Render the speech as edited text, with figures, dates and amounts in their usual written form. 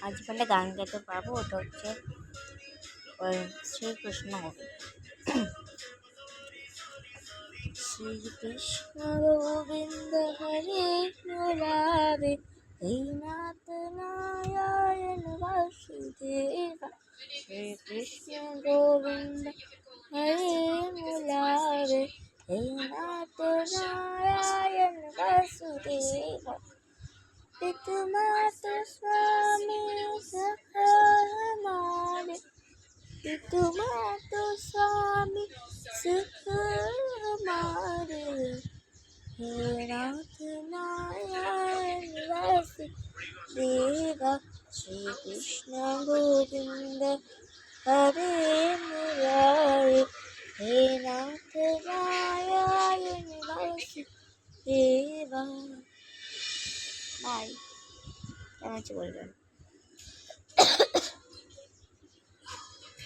আজ পারলে গান গাইতে পারবো, ওটা হচ্ছে ওই শ্রীকৃষ্ণ শ্রীকৃষ্ণ গোবিন্দ হরে মুরারে হে নাথ নারায়ণ বাসুদেব। শ্রীকৃষ্ণ গোবিন্দ হরে মুরারে হে নাথ নারায়ণ বাসুদেব। पितुमातु स्वामी सखा हमारे, पितुमातु स्वामी सखा हमारे, हे नाथ नारायण वासुदेवा। श्री कृष्ण गोविंद हरे मुरारे हे नाथ नारायण वासुदेवा। বাই, কেমন হচ্ছে বলবেন।